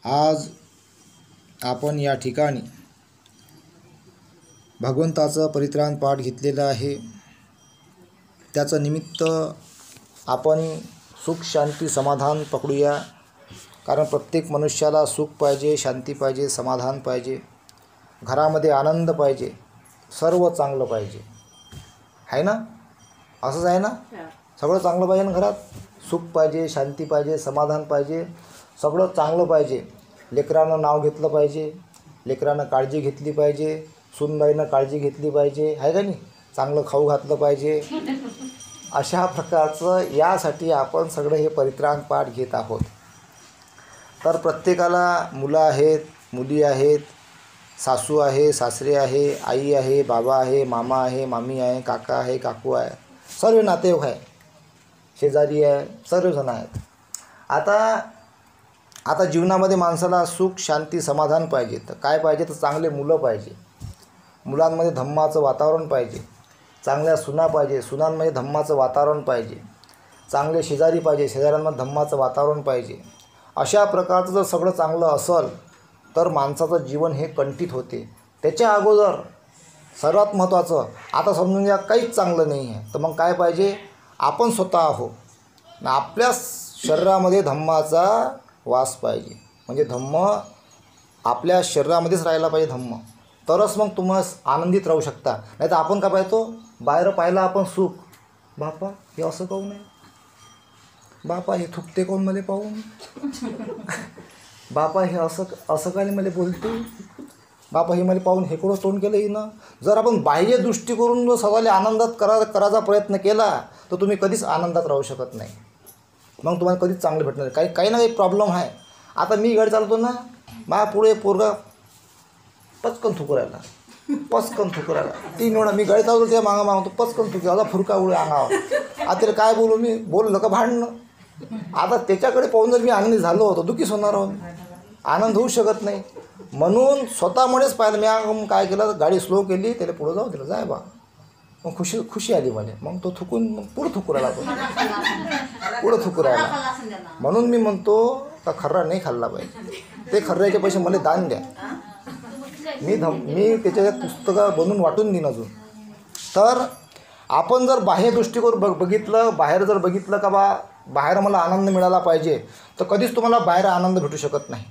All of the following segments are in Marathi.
आज आपण या ठिकाणी भगवंताचं परित्राण पाठ घेतलेलं आहे. त्याचं निमित्त आपण सुख शांती समाधान पकडूया. कारण प्रत्येक मनुष्याला सुख पाहिजे, शांती पाहिजे, समाधान पाहिजे, घरामध्ये आनंद पाहिजे, सर्व चांगलं पाहिजे. आहे ना? असंच आहे ना? सगळं चांगलं पाहिजे ना घरात. सुख पाहिजे, शांती पाहिजे, समाधान पाहिजे, सगळं चांगलं पाहिजे. लेकरानं नाव घेतलं पाहिजे, लेकरानं काळजी घेतली पाहिजे, सूनबाईनं काळजी घेतली पाहिजे, आहे का नाही? चांगलं खाऊ घातलं पाहिजे. अशा प्रकारचं यासाठी आपण सगळं हे परित्राण पाठ घेत आहोत. तर प्रत्येकाला मुलं आहेत, मुली आहेत, सासू आहे, सासरे आहे, आई आहे, बाबा आहे, मामा आहे, मामी आहे, काका आहे, काकू आहे, सर्व नातेवाईक आहे, शेजारी आहे, सर्वजण आहेत. आता जीवनामध्ये माणसाला सुख शांती समाधान पाहिजे. तर काय पाहिजे? तर चांगले मुलं पाहिजे, मुलांमध्ये धम्माचं वातावरण पाहिजे, चांगल्या सुना पाहिजे, सुनांमध्ये धम्माचं वातावरण पाहिजे, चांगले शेजारी पाहिजे, शेजाऱ्यांमध्ये धम्माचं वातावरण पाहिजे. अशा प्रकारचं जर सगळं चांगलं असेल तर माणसाचं जीवन हे कंठित होते. त्याच्या अगोदर सर्वात महत्त्वाचं आता समजून घ्या काहीच चांगलं नाही आहे. तर मग काय पाहिजे? आपण स्वतः आहोत, आपल्या शरीरामध्ये धम्माचा वास पाहिजे. म्हणजे धम्म आपल्या शरीरामध्येच राहायला पाहिजे धम्म, तरच मग तुम्ही आनंदित राहू शकता. नाही तर आपण काय पाहतो? बाहेर पाहिलं आपण सुख, बापा हे असं काहून नाही, बापा हे थुकते कोण मला पाहून, बापा हे असं काय मला बोलते, बापा हे मला पाहून हे कोण तोंड केलं हिनं. जर आपण बाह्य दृष्टी करून जर सगळ्याला आनंदात करायचा प्रयत्न केला तर तुम्ही कधीच आनंदात राहू शकत नाही. मग तुम्हाला कधीच चांगलं भेटणार नाही. काही ना काही प्रॉब्लेम आहे. आता मी गाडी चालवतो ना, माझ्या पुढे पोरगा पचकन थुकू राहिला, 3 वेळा मी गाडी चालवतो त्या मागतो पचकन थुकी, असा फुरका उडे अंगावर. आता त्याला काय बोलू मी? बोललं का भांडणं. आता त्याच्याकडे पाहून जर मी आनंदी झालो होतो दुःखीच होणार आहोत, आनंद होऊ शकत नाही. म्हणून स्वतःमुळेच पाहिलं मी काय केलं, गाडी स्लो केली, त्याला पुढं जाऊ दिलं, जाय बा. मग खुशी आली मला. मग तो थुकून मग पुढं थुकू राहिला, तो पुढं थुकू राहिला. म्हणून मी म्हणतो का खर्रा नाही खाल्ला पाहिजे. ते खर्राचे पैसे मला दान द्या, मी त्याच्या पुस्तकं बनवून वाटून देईन अजून. तर आपण जर बाह्य दृष्टीकोन बघितलं, बाहेर जर बघितलं का बाहेर मला आनंद मिळाला पाहिजे, तर कधीच तुम्हाला बाहेर आनंद भेटू शकत नाही.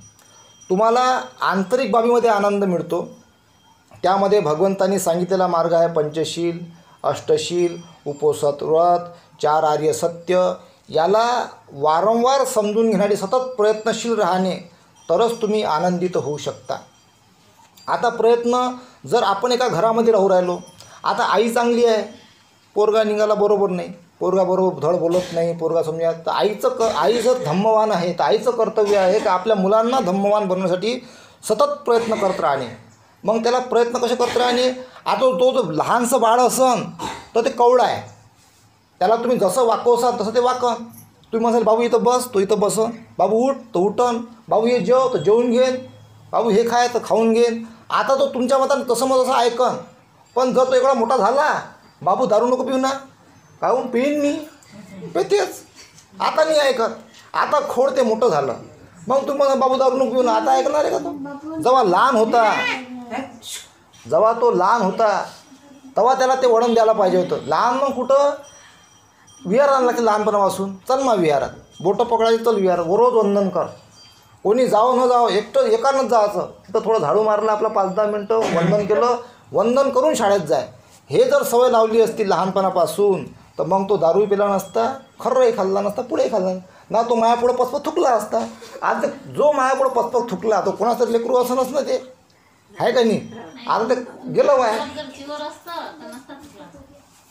तुम्हाला आंतरिक बाबीमध्ये आनंद मिळतो. त्यामध्ये भगवंतांनी सांगितलेला मार्ग आहे पंचशील, अष्टशील, उपोषण व्रत, 4 आर्य सत्य. याला वारंवार समजून घेणारे सतत प्रयत्नशील राहणे, तरच तुम्ही आनंदित होऊ शकता. आता प्रयत्न जर आपण एका घरामध्ये राहू राहिलो, आता आई चांगली आहे, पोरगा निघाला बरोबर नाही, पोरगा बरोबर धड बोलत नाही, पोरगा समजा, तर आई जर धम्मवान आहे तर आईचं कर्तव्य आहे की आपल्या मुलांना धम्मवान बनवण्यासाठी सतत प्रयत्न करत राहणे. मग त्याला प्रयत्न कसे करत राहणे? आता तो जो लहानसं बाळ असन तर ते कवळं आहे, त्याला तुम्ही जसं वाकवसाल तसं ते वाकन. तुम्ही म्हणाल बाबू इथं बस, तो इथं बसन, बाबू उठ तो उठन, बाबू हे जेव तर जेवून घेईन, बाबू हे खाय तर खाऊन घेईन. आता तो तुमच्या मताने तसं ऐकन. पण जर तो एवढा मोठा झाला, बाबू दारू नको पिऊ ना, काहून पिईन मी, पेतेच. आता नाही ऐकत. आता खोड ते मोठं झालं, मग तुम्हाला बाबू दारू नको पिऊ ना, आता ऐकणार आहे का तो? जेव्हा तो लहान होता तेव्हा त्याला ते वळण द्यायला पाहिजे होतं. लहान मग कुठं विहारात आणला की लहानपणापासून चल मग विहारात, बोटं पकडायची, चल विहारात, रोज वंदन कर. कोणी जावं न जावं, एकानंच जायचं. तिथं थोडं झाडू मारलं आपलं 5-10 मिनटं, वंदन केलं, वंदन करून शाळेत जाय. हे जर सवय लावली असती लहानपणापासून तर मग तो दारूही पिला नसता, खर्रही खाल्ला नसता, पुढेही खाल्ला ना, तो मायापुढं पचपत थुकला असता. आज जो मायापुढं पचपत थुकला तो कोणाचं तरी लेकरू असंच ना, ते आहे का नाही? आता ते गेलं वाय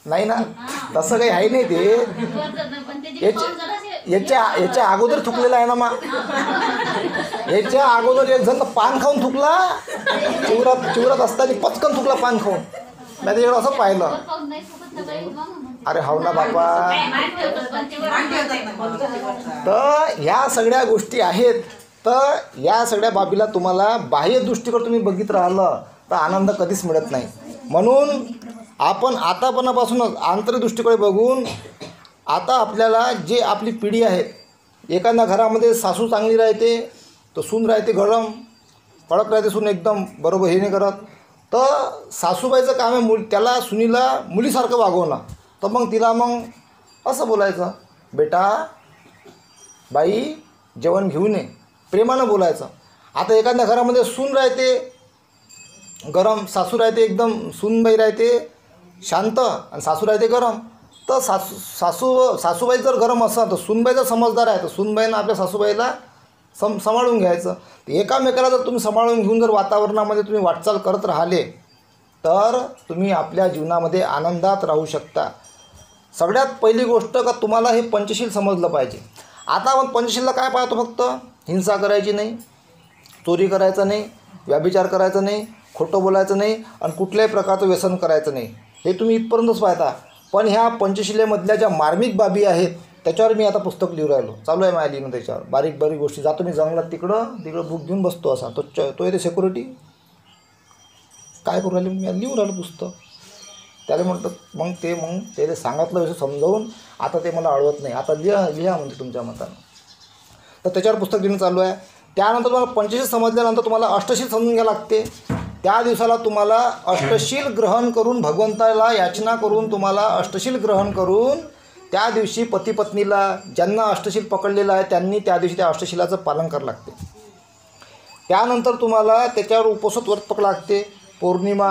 नाही ना, तसं काही आहे नाही. ते याच्या अगोदर थुकलेला आहे ना. मग याच्या अगोदर एक जण पान खाऊन थुकला, चिवरात असताना पचकन थुकला पान खाऊन. नाही तर एवढं असं पाहिलं. अरे हो ना बापा. तर ह्या सगळ्या गोष्टी आहेत. तर या सगळ्या बाबीला तुम्हाला बाह्य दृष्टीकडे तुम्ही बघित राहिलं तर आनंद कधीच मिळत नाही. म्हणून आपण आतापणापासूनच आंतरदृष्टीकडे बघून आता आपल्याला जे आपली पिढी आहे, एखाद्या घरामध्ये सासू चांगली राहते तर सून राहते गरम, कडक राहते सून एकदम, बरोबर हे नाही करत. तर सासूबाईचं काम आहे त्याला सुनीला मुलीसारखं वागवणं. तर मग तिला मग असं बोलायचं, बेटा बाई जेवण घेऊन ये, प्रेमानं बोलायचं. आता एखाद्या घरामध्ये सून राहते गरम, सासू राहते एकदम, सूनबाई राहते शांत आणि सासू राहते गरम. तर सासूबाई जर गरम असेल तर सूनबाई जर समजदार आहे तर सूनबाईनं आपल्या सासूबाईला सांभाळून घ्यायचं. तर एकामेकाला जर तुम्ही सांभाळून घेऊन जर वातावरणामध्ये तुम्ही वाटचाल करत राहिले तर तुम्ही आपल्या जीवनामध्ये आनंदात राहू शकता. सगळ्यात पहिली गोष्ट का तुम्हाला हे पंचशील समजलं पाहिजे. आता आपण पंचशीलला काय पाहतो, फक्त हिंसा करायची नाही, चोरी करायचं नाही, व्यभिचार करायचं नाही, खोटं बोलायचं नाही आणि कुठल्याही प्रकारचं व्यसन करायचं नाही, हे तुम्ही इथपर्यंतच पाहता. पण ह्या पंचशिलेमधल्या ज्या मार्मिक बाबी आहेत त्याच्यावर मी आता पुस्तक लिहून राहिलो, चालू आहे माझ्या लिहिणं त्याच्यावर. बारीक बारीक गोष्टी जातो मी जंगलात, तिकडं बुक घेऊन बसतो असा. तो येते सिक्युरिटी, काय करू राहिले, मी लिहून राहिलो पुस्तक. त्याला म्हणतं मग ते सांगितलं असं समजावून, आता ते मला अडवत नाही, आता लिहा म्हणजे तुमच्या मतानं. तर त्याच्यावर पुस्तक लिहिणं चालू आहे. त्यानंतर तुम्हाला पंचशील समजल्यानंतर तुम्हाला अष्टशील समजून घ्यावं लागते. त्या दिवसाला तुम्हाला अष्टशील ग्रहण करून, भगवंताला याचना करून, तुम्हाला अष्टशील ग्रहण करून त्या दिवशी पती पत्नीला ज्यांना अष्टशील पकडलेलं आहे त्यांनी त्या दिवशी त्या अष्टशिलाचं पालन करावं लागते. त्यानंतर तुम्हाला त्याच्यावर उपोषित व्रत पकडावं लागते. पौर्णिमा,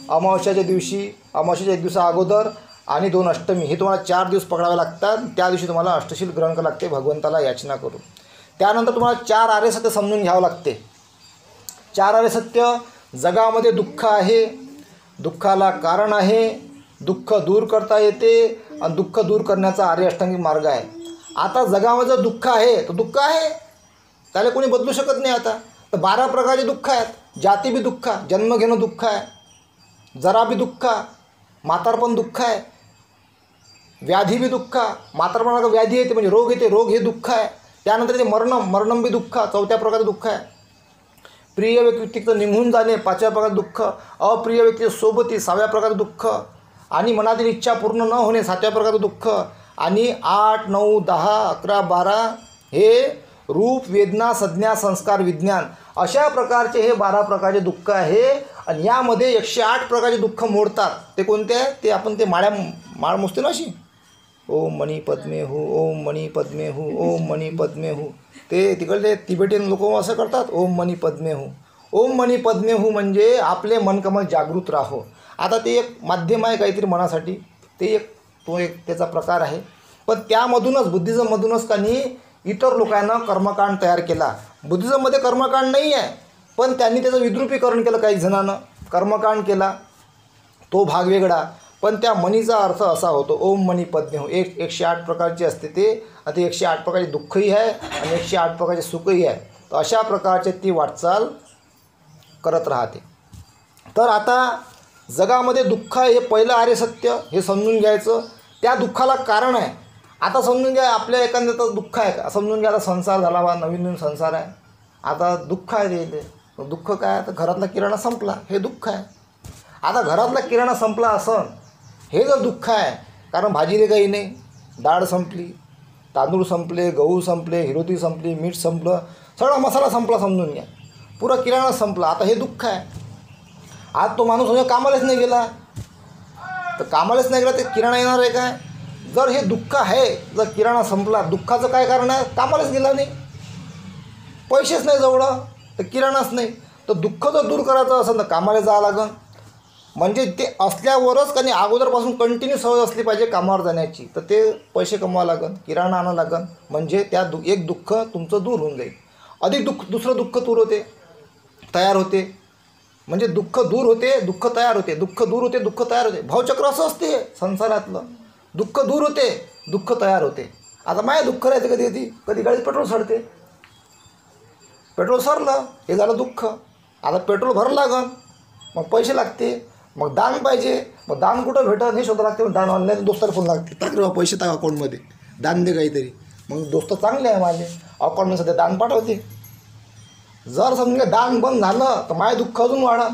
अमावस्याच्या दिवशी, अमावस्याच्या 1 दिवसा अगोदर आणि 2 अष्टमी, हे तुम्हाला 4 दिवस पकडावे लागतात. त्या दिवशी तुम्हाला अष्टशील ग्रहण करावं लागते भगवंताला याचना करून. त्यानंतर तुम्हाला 4 आर्य सत्य समजून घ्यावं लागते. 4 आर्य सत्य, जगामध्ये दुःख आहे, दुःखाला कारण आहे, दुःख दूर करता येते आणि दुःख दूर करण्याचा आर्य अष्टांगिक मार्ग आहे. आता जगामध्ये दुःख आहे तर दुःख आहे, त्याला कोणी बदलू शकत नाही. आता तर 12 प्रकारचे दुःख आहेत. जाती बी दुःख, जन्म घेणं दुःख आहे, जरा बी दुःख, म्हातारपण दुःख आहे, व्याधी बी दुःख, म्हातारपणाला व्याधी येते म्हणजे रोग येते, रोग हे दुःख आहे. त्यानंतर ते मरणम बी दुःख, 4थ्या प्रकारचं दुःख आहे. प्रिय व्यक्तीचं निघून जाणे 5व्या प्रकारचं दुःख, अप्रिय व्यक्तीच्या सोबती 6व्या प्रकारचं दुःख आणि मनातील इच्छा पूर्ण न होणे 7व्या प्रकारचं दुःख आणि 8, 9, 10, 11, 12 हे रूप, वेदना, संज्ञा, संस्कार, विज्ञान अशा प्रकारचे हे 12 प्रकारचे दुःख आहे. आणि यामध्ये 108 प्रकारचे दुःख मोडतात. ते कोणते आहे, ते आपण ते माळ मोजते ना अशी, ओम मणी पद्मे हू, ओम मणी पद्मे हू, ओम मणी पद्मे हू. ते तिकडले तिबेटियन लोक असं करतात, ओम मणी पद्मे हू. ओम मणी पद्मे हू म्हणजे आपले मनकमल जागृत राहो. आता ते एक माध्यम आहे काहीतरी मनासाठी, ते तो एक त्याचा प्रकार आहे. पण त्यामधूनच बुद्धिझममधूनच त्यांनी इतर लोकांना कर्मकांड तयार केला. बुद्धिझममध्ये कर्मकांड नाही आहे, पण त्यांनी त्याचं विद्रुपीकरण केलं. काही जणांनं कर्मकांड केला, तो भाग वेगळा, पण त्या मनीचा अर्थ असा होतो ओम मणी पद्मे हो. 108 प्रकारचे असते ते, आता 108 प्रकारचे दुःखही आहे आणि 108 प्रकारचे सुखही आहे. तर अशा प्रकारचे ती वाटचाल करत राहते. तर आता जगामध्ये दुःख आहे हे पहिलं आर्य सत्य, हे समजून घ्यायचं. त्या दुःखाला कारण आहे. आता समजून घ्या, आपल्या एखाद्याचं दुःख आहे का, समजून घ्या आता संसार झाला बा, नवीन संसार आहे, आता दुःख आहे ते. दुःख काय, आता घरातला किराणा संपला, हे दुःख आहे. आता घरातला किराणा संपला असं हे जर दुःख आहे, कारण भाजीले काही नाही, डाळ संपली, तांदूळ संपले, गहू संपले, हिरोती संपली, मीठ संपलं, सगळा मसाला संपला, समजून घ्या पुरा किराणा संपला, आता हे दुःख आहे. आज तो माणूस म्हणजे कामालाच नाही गेला, तर कामालाच नाही गेला ते किराणा येणार आहे काय. जर हे दुःख आहे, जर किराणा संपला, दुःखाचं काय कारण आहे, कामालाच गेला नाही, पैसेच नाही जवळ, तर किराणाच नाही. तर दुःख जर दूर करायचं असेल तर कामाला जावं लागेल. म्हणजे ते असल्यावरच त्यांनी अगोदरपासून कंटिन्यू सवय असली पाहिजे कामावर जाण्याची, तर ते पैसे कमवावं लागेल, किराणा आणावं लागेल, म्हणजे त्या एक दुःख तुमचं दूर होऊन जाईल. अधिक दुसरं दुःख दूर होते, तयार होते. म्हणजे दुःख दूर होते, दुःख तयार होते, दुःख दूर होते, दुःख तयार होते. भावचक्र असं असते संसारातलं. दुःख दूर होते, दुःख तयार होते. आता माझे दुःख राहते कधी गाडीत पेट्रोल सडते, पेट्रोल सरलं, हे झालं दुःख. आता पेट्रोल भरावं लागेल, मग पैसे लागते, मग दान पाहिजे, मग दान कुठं भेटत हे शोधावं लागते. मग दान ऑनलाईन दोस्ताला फोन लागते, टाक रे पैसे टाक अकाउंटमध्ये, दान दे काहीतरी. मग दोस्त चांगले आहे माझे, अकाउंटमध्ये सध्या दान पाठवते. जर समजा दान बंद झालं तर माझे दुःख अजून वाढा.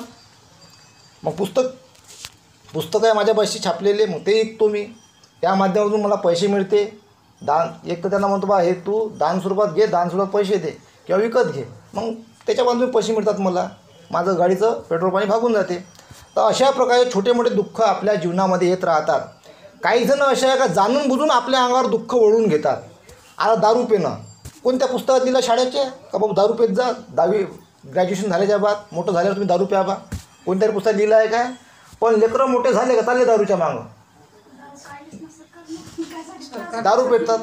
मग पुस्तक आहे माझ्या पैसे छापलेले, मग ते ऐकतो मी, त्या माध्यमातून मला पैसे मिळते. दान एक तर त्यांना म्हणतो बा हे तू दान स्वरूपात घे, दान स्वरूपात पैसे दे किंवा विकत घे. मग त्याच्या बाजूने पैसे मिळतात मला, माझं गाडीचं पेट्रोल पाणी भागून जाते. तर अशा प्रकारे छोटे मोठे दुःख आपल्या जीवनामध्ये येत राहतात. काही जण असे आहे का जाणून बुजून आपल्या अंगावर दुःख ओढून घेतात. आता दारू पिणं कोणत्या पुस्तकात लिहिलं शाळेचे का बाबा दारू पेत जा, 10वी ग्रॅज्युएशन झाल्याच्या बाद मोठं झाल्यावर तुम्ही दारू प्या बा, कोणत्याही पुस्तकात लिहिलं आहे काय? पण लेकरं मोठे झाले का चालले दारूच्या मागं, दारू पेटतात.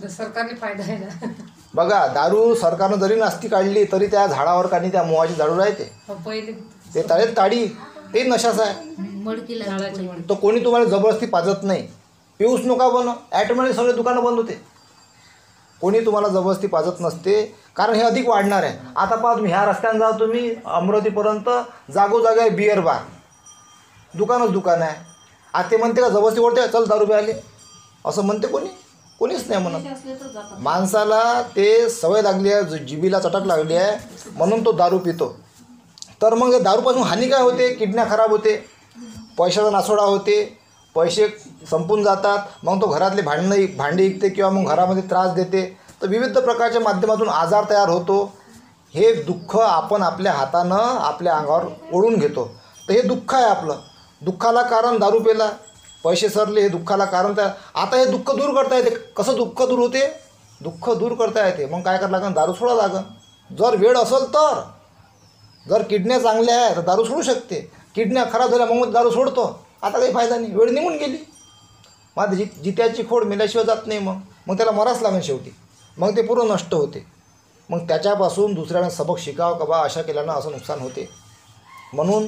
सरकारने फायदा आहे ना. बघा, दारू सरकारनं जरी नास्ती काढली तरी त्या झाडावर काढली त्या मोहाची झाडू राहते, पहिले ते तळेत ताडी, ते नशाच आहे. मडकीला झाडाच्या मडकी. तो कोणी तुम्हाला जबरदस्ती पाजत नाही, पिऊस नका बन, ॲटोमॅटिक सगळे दुकानं बंद होते. कोणी तुम्हाला जबरदस्ती पाजत नसते, कारण हे अधिक वाढणार आहे. आता पहा तुम्ही ह्या रस्त्यानं जा, तुम्ही अमरावतीपर्यंत जागोजागी आहे बिअर बार, दुकानच दुकान आहे. आता ते म्हणते का जबरदस्ती ओढते चल दारू प्यायले, असं म्हणते कोणी? कोणीच नाही म्हणत. माणसाला ते सवय लागली आहे, जिभीला चटक लागली आहे, म्हणून तो दारू पितो. तर मग दारूपासून हानी काय होते? किडन्या खराब होते, पैशाचा नासोडा होते, पैसे संपून जातात, मग तो घरातले भांडी विकते किंवा मग घरामध्ये त्रास देते. तर विविध प्रकारच्या माध्यमातून आजार तयार होतो. हे दुःख आपण आपल्या हातानं आपल्या अंगावर ओढून घेतो. तर हे दुःख आहे आपलं. दुःखाला कारण दारू पेला, पैसे सरले, हे दुःखाला कारण. त्या आता हे दुःख दूर करता येते. कसं दुःख दूर होते? दुःख दूर करता येते. मग काय करावं लागेल? दारू सोडा लागेल. जर वेळ असेल तर. जर किडन्या चांगल्या आहे तर दारू सोडू शकते, किडन्या खराब झाल्या मग दारू सोडतो, आता काही फायदा नाही, वेळ निघून गेली. मग जित्याची खोड मेल्याशिवाय जात नाही. मग त्याला मराच लागेल शेवटी, मग ते पूर्ण नष्ट होते. मग त्याच्यापासून दुसऱ्यानं सबक शिकावं का बा अशा केल्यानं असं नुकसान होते. म्हणून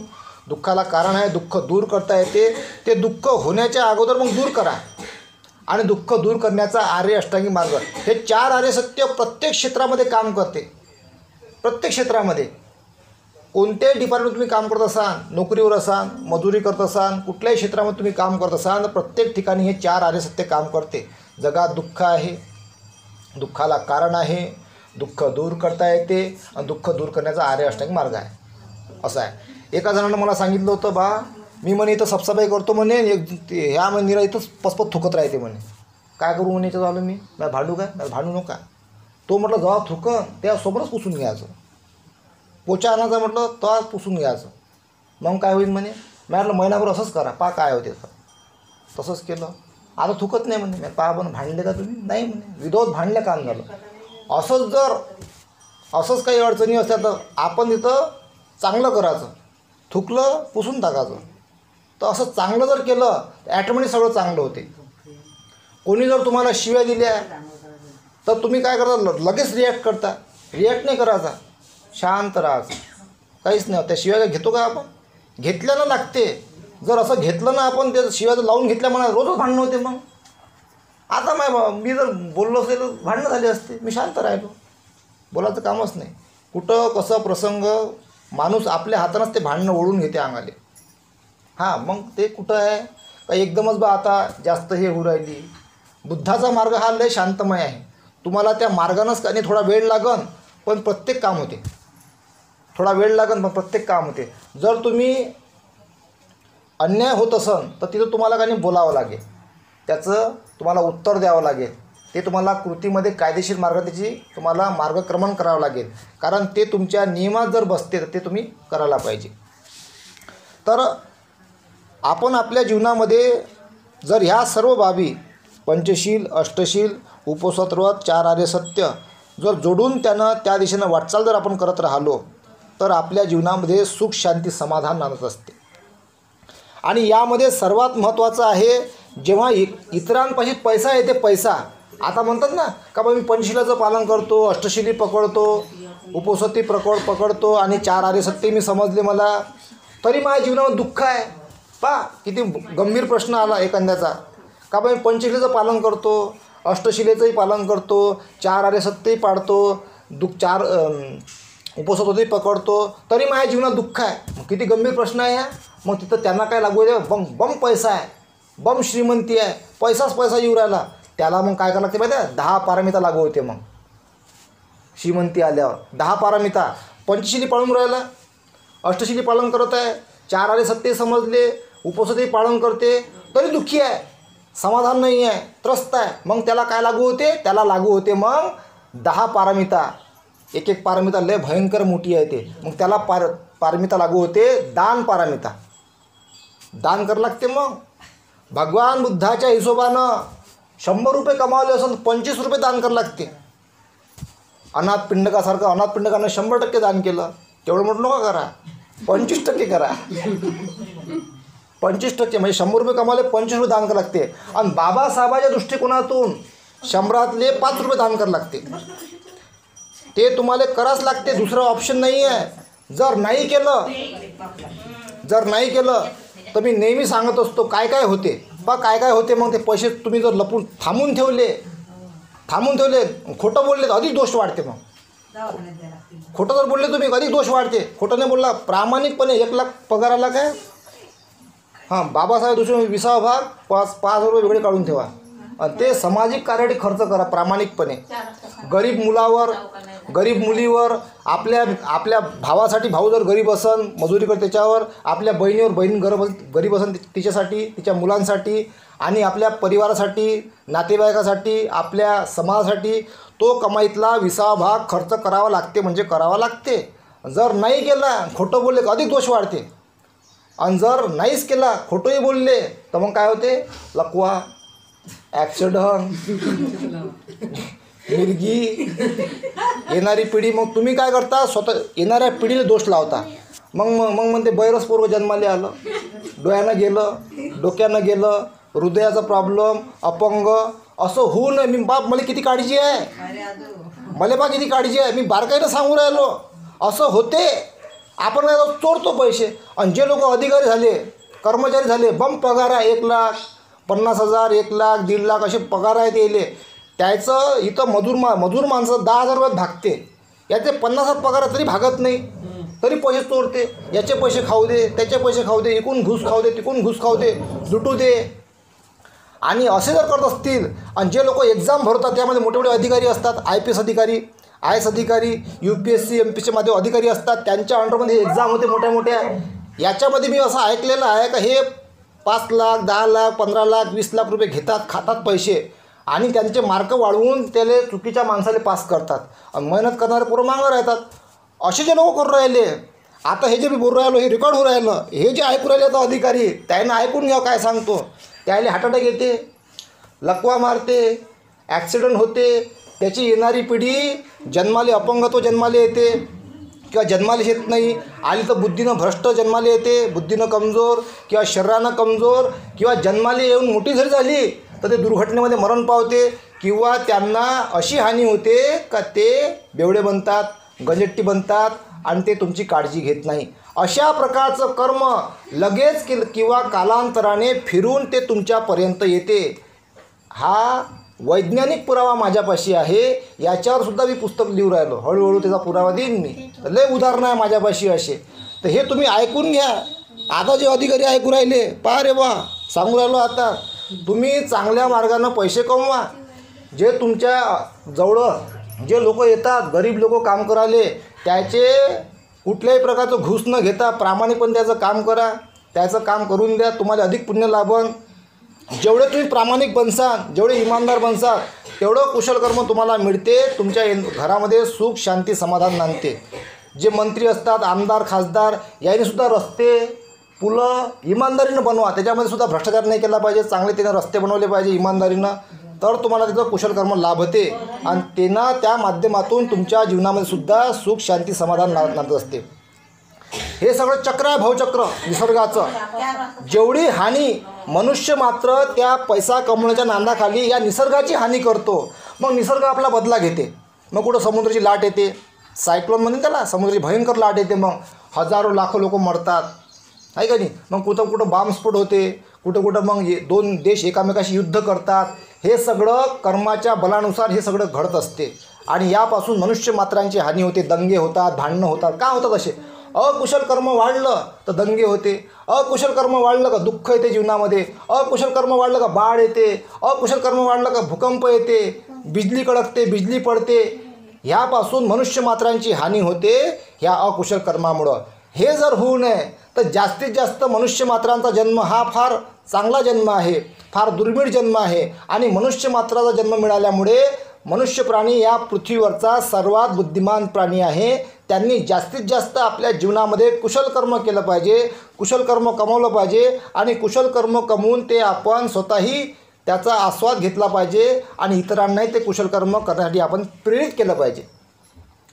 दुःखाला कारण आहे, दुःख दूर करता येते. ते दुःख होण्याच्या अगोदर मग दूर करा. आणि दुःख दूर करण्याचा आर्य अष्टांगी मार्ग, हे 4 आर्य सत्य प्रत्येक क्षेत्रामध्ये काम करते. प्रत्येक क्षेत्रामध्ये कोणत्याही डिपार्टमेंट तुम्ही काम करत असाल, नोकरीवर असाल, मजुरी करत असाल, कुठल्याही क्षेत्रामध्ये तुम्ही काम करत असाल, तर प्रत्येक ठिकाणी हे 4 आर्य सत्य काम करते. जगात दुःख आहे, दुःखाला कारण आहे, दुःख दूर करता येते, आणि दुःख दूर करण्याचा आर्य अष्टांगी मार्ग आहे. असं आहे. एका जणानं मला सांगितलं होतं, बा मी म्हणे इथं साफसफाई करतो म्हणे, ह्या मंदिरा इथंच पसपत थुकत राहते म्हणे. काय करू म्हणे? झालं मी भांडू काय? भांडू नका. तो म्हटलं जेव्हा थुकन त्यासोबतच पुसून घ्यायचं. पोचा आणायचा म्हटलं तेव्हा पुसून घ्यायचं. मग काय होईल म्हणे? मी म्हटलं महिनाभर असंच करा, पहा काय होते. तसंच केलं. आता थुकत नाही म्हणे. पहा पण भांडले का तुम्ही? नाही म्हणे, विदाऊट भांडल्या काम झालं. असंच काही अडचणी असतात तर आपण तिथं चांगलं करायचं, थुकलं पुसून टाकायचं. तर असं चांगलं जर केलं तर ॲटोमॅटिक सगळं चांगलं होते. कोणी जर तुम्हाला शिव्या दिल्या तर तुम्ही काय करता? लगेच रिॲक्ट करता. रिॲक्ट नाही करायचा, शांत राहायचं, काहीच नाही. त्या शिव्या घेतो का आपण? घेतल्यानं लागते. जर असं घेतलं ना आपण, ते शिव्या लावून घेतल्या म्हणा, रोजच भांडणं होते. मग आता मी जर बोललो असेल तर भांडणं झाली असते. मी शांत राहिलो, बोलायचं कामच नाही. कुठं कसं प्रसंग, माणूस आपल्या हातानंच ते भांडणं ओढून घेते अंगाले. हां, मग ते कुठं आहे का एकदमच बा आता जास्त हे होऊ राहिली. बुद्धाचा मार्ग हा लय शांतमय आहे. तुम्हाला त्या मार्गानंच का नाही थोडा वेळ लागन, पण प्रत्येक काम होते. थोडा वेळ लागन पण प्रत्येक काम होते. जर तुम्ही अन्याय होत असन तर तिथं तुम्हाला काही बोलावं लागेल, त्याचं तुम्हाला उत्तर द्यावं लागेल. ते तुम्हाला कृतीमध्ये कायदेशीर मार्ग त्याची तुम्हाला मार्गक्रमण करावं लागेल. कारण ते तुमच्या नियमात जर बसते तर ते तुम्ही करायला पाहिजे. तर आपण आपल्या जीवनामध्ये जर ह्या सर्व बाबी पंचशील, अष्टशील, उपसतव्रत, 4 आर्य सत्य जर जोडून त्यानं त्या दिशेनं वाटचाल जर आपण करत राहिलो तर आपल्या जीवनामध्ये सुख, शांती, समाधान नांदत असते. आणि यामध्ये सर्वात महत्त्वाचं आहे, जेव्हा इतरांपाशी पैसा येते, पैसा. आता म्हणतात ना का बा मी पंचशिलाचं पालन करतो, अष्टशिली पकडतो, उपसती पकडतो आणि 4 आर्य सत्य मी समजले मला, तरी माझ्या जीवनामध्ये दुःख आहे. पहा किती गंभीर प्रश्न आला एखाद्याचा. का बा मी पंचशिलेचं पालन करतो, अष्टशिलेचंही पालन करतो, 4 आर्य सत्यही पाळतो, 4 उपसतही पकडतो, तरी माझ्या जीवनात दुःख आहे. मग किती गंभीर प्रश्न आहे हा. मग तिथं त्यांना काय लागू आहे? बम पैसा आहे, बम श्रीमंती आहे, पैसाच पैसा येऊ राहिला. त्याला मग काय करावं लागते माहिती आहे? 10 पारमिता लागू होते. मग श्रीमंती आल्यावर 10 पारमिता. पंचशिली पाळून राहिला, अष्टशिली पालन करत आहे, 4 आर्य सत्य समजले, उपसतही पालन करते, तरी दुःखी आहे, समाधान नाही आहे, त्रस्त आहे. मग त्याला काय लागू होते? त्याला लागू होते मग 10 पारमिता. एक एक पारमिता लय भयंकर मोठी आहे ते. मग त्याला पारमिता लागू होते दान पारमिता. दान करावं लागते. मग भगवान बुद्धाच्या हिशोबानं 100 रुपये कमावले असेल 25 रुपये दान करावं लागते. अनाथ पिंडकासारखं अनाथ पिंडकानं 100% दान केलं, तेवढं मोठं नका करा, 25% करा. 25% म्हणजे 100 रुपये कमावले 25 रुपये दान करावं लागते. आणि बाबासाहेबाच्या दृष्टिकोनातून 100रातले 5 रुपये दान करावं लागते. ते तुम्हाला करावंच लागते, दुसरं ऑप्शन नाही आहे. जर नाही केलं तर मी नेहमी सांगत असतो काय काय होते काय होते. मग ते पैसे तुम्ही जर लपून थांबून ठेवले खोटं बोलले तर अधिक दोष वाढते. मग खोटं जर बोलले तुम्ही अधिक दोष वाढते. खोटं नाही बोलला, प्रामाणिकपणे 1 लाख पगार आला काय, हां बाबासाहेब दुसरे 20 भाग 5 रुपये वेगळे काढून ठेवा आणि ते सामाजिक कार्यासाठी खर्च करा प्रामाणिकपणे. गरीब मुलीवर, आपल्या भावासाठी, भाऊ जर गरीब असन मजुरी करते त्याच्यावर, आपल्या बहिणीवर, बहीण गरीब असन तिच्यासाठी, तिच्या मुलांसाठी आणि आपल्या परिवारासाठी, नातेवाईकासाठी, आपल्या समाजासाठी तो कमाईतला 20 भाग खर्च करावा लागते. म्हणजे करावा लागते. जर नाही केला, खोटं बोलले तर अधिक दोष वाढते. आणि जर नाहीच केला, खोटंही बोलले तर मग काय होते, लकवा, ॲक्सिडंट, मिरगी, येणारी पिढी. मग तुम्ही काय करता, स्वतः येणाऱ्या पिढीला दोष लावता. मग म्हणते बैरस पोरं जन्माला आलं, डोळ्यानं गेलं, डोक्यानं गेलं, हृदयाचा प्रॉब्लेम, अपंग, असं होऊ नये. मी बाप मला किती काळजी आहे, किती काळजी आहे, मी बारकाईनं सांगू राहिलो. असं होते. आपण काय चोरतो पैसे. आणि जे लोक अधिकारी झाले, कर्मचारी झाले, बंद पगार आहे, 1,50,000, 1 लाख, 1.5 लाख असे पगार आहेत यायले. त्याचं इथं मजूर माणसं 10,000 रुपयात भागते. याचे 50 पगार तरी भागत नाही, तरी पैसे चोरते. याचे पैसे खाऊ दे, त्याचे पैसे खाऊ दे, इकून घुस खाऊ दे, तिकून घुस खाऊ दे, लुटू दे. आणि असे जर करत असतील, आणि जे लोक एक्झाम भरतात त्यामध्ये मोठे मोठे अधिकारी असतात, IPS अधिकारी, IAS अधिकारी, UPSC MPSC मध्ये अधिकारी असतात, त्यांच्या अंडरमध्ये एक्झाम होते मोठ्या मोठ्या. याच्यामध्ये मी असं ऐकलेलं आहे का हे 5 लाख, 10 लाख, 15 लाख, 20 लाख रुपये घेतात, खातात पैसे आणि त्यांचे मार्क वाढवून त्याला चुकीच्या माणसाला पास करतात. आणि मेहनत करणारे पोरं मागं राहतात. असे जे लोक करून राहिले. आता हे जे मी बोलू राहिलो हे रेकॉर्ड होऊ राहिलं, हे जे ऐकू राहिले तर अधिकारी त्यांना ऐकून घ्या काय सांगतो. त्याला हार्ट अटॅक येते, लकवा मारते, ॲक्सिडेंट होते. त्याची येणारी पिढी जन्माला अपंगत्व जन्माला येते किंवा जन्माला येत नाही, आली तर बुद्धीनं भ्रष्ट जन्माला येते, बुद्धीनं कमजोर किंवा शरीरानं कमजोर, किंवा जन्माला येऊन मोठी जरी झाली तर ते दुर्घटनेमध्ये मरण पावते, किंवा त्यांना अशी हानी होते का ते बेवडे बनतात, गंजट्टी बनतात आणि ते तुमची काळजी घेत नाही. अशा प्रकारचं कर्म लगेच किंवा कालांतराने फिरून ते तुमच्यापर्यंत येते. हा वैज्ञानिक पुरावा माझ्यापाशी आहे. याच्यावरसुद्धा मी पुस्तक लिहू राहिलो, हळूहळू त्याचा पुरावा देईन मी. लय उदाहरणं आहे माझ्यापाशी असे. तर हे तुम्ही ऐकून घ्या. आता जे अधिकारी ऐकू राहिले, पहा रे बा, सांगू राहिलो आता, तुम्ही चांगल्या मार्गानं पैसे कमवा. जे तुमच्या जवळ जे लोक येतात, गरीब लोक काम करायले, त्याचे कुठल्याही प्रकारचं घूस न घेता प्रामाणिकपणे त्याचं काम करा. त्याचं काम करून द्या, तुम्हाला अधिक पुण्य लाभन. जेवढे तुम्ही प्रामाणिक बनसाल, जेवढे इमानदार बनसाल, तेवढं कुशलकर्म तुम्हाला मिळते. तुमच्या घरामध्ये सुख, शांती, समाधान नांदते. जे मंत्री असतात, आमदार, खासदार, यांनीसुद्धा रस्ते, पुलं इमानदारीनं बनवा. त्याच्यामध्ये सुद्धा भ्रष्टाचार नाही केला पाहिजे. चांगले त्यानं रस्ते बनवले पाहिजे इमानदारीनं, तर तुम्हाला त्याचं कुशलकर्म लाभते. आणि त्यांना त्या माध्यमातून तुमच्या जीवनामध्ये सुद्धा सुख, शांती, समाधान नांदत असते. हे सगळं चक्र आहे, भावचक्र निसर्गाचं. जेवढी हानी मनुष्य मात्र त्या पैसा कमवण्याच्या नांदाखाली या निसर्गाची हानी करतो, मग निसर्ग आपला बदला घेते. मग कुठं समुद्राची लाट येते, सायक्लोन म्हणते त्याला, समुद्राची भयंकर लाट येते. मग हजारो लाखो लोक मरतात, आहे का नाही. मग कुठं बॉम्बस्फोट होते, कुठं मग 2 देश एकामेकाशी युद्ध करतात. हे सगळं कर्माच्या बलानुसार हे सगळं घडत असते. आणि यापासून मनुष्य मात्रांची हानी होते, दंगे होतात, भांडणं होतात. का होतात असे? अकुशल कर्म वाढलं तर दंगे होते, अकुशल कर्म वाढलं का दुःख येते जीवनामध्ये, अकुशल कर्म वाढलं का बाढ येते, अकुशल कर्म वाढलं का भूकंप येते, बिजली कडकते, बिजली पडते. ह्यापासून मनुष्य मात्रांची हानी होते ह्या अकुशल कर्मामुळं. हे जर होऊ नये तर जास्तीत जास्त मनुष्य मात्रांचा जन्म हा फार चांगला जन्म आहे, फार दुर्मिळ जन्म आहे. आणि मनुष्य मात्राचा जन्म मिळाल्यामुळे मनुष्य प्राणी या पृथ्वीवरचा सर्वात बुद्धिमान प्राणी आहे. त्यांनी जास्तीत जास्त आपल्या जीवनामध्ये कुशल कर्म केलं पाहिजे, कुशल कर्म कमवलं पाहिजे आणि कुशल कर्म कमवून ते आपण स्वतःही त्याचा आस्वाद घेतला पाहिजे आणि इतरांनाही ते कुशल कर्म करण्यासाठी आपण प्रेरित केलं पाहिजे.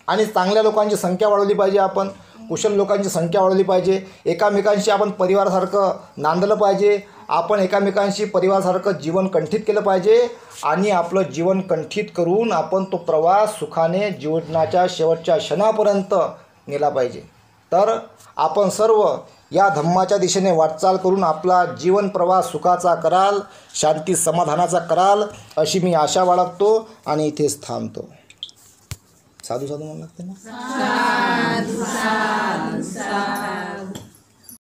आणि चांगल्या लोकांची संख्या वाढवली पाहिजे, आपण कुशल लोकांची संख्या वाढवली पाहिजे. एकामेकांशी आपण परिवारासारखं नांदलं पाहिजे, आपण एकामेकांशी परिवारासारखं जीवन कंठित केलं पाहिजे आणि आपलं जीवन कंठित करून आपण तो प्रवास सुखाने जीवनाच्या शेवटच्या क्षणापर्यंत नेला पाहिजे. तर आपण सर्व या धम्माच्या दिशेने वाटचाल करून आपला जीवन प्रवास सुखाचा कराल, शांती समाधानाचा कराल अशी मी आशा बाळगतो आणि इथेच थांबतो. साधू साधू म्हणू लागते ना.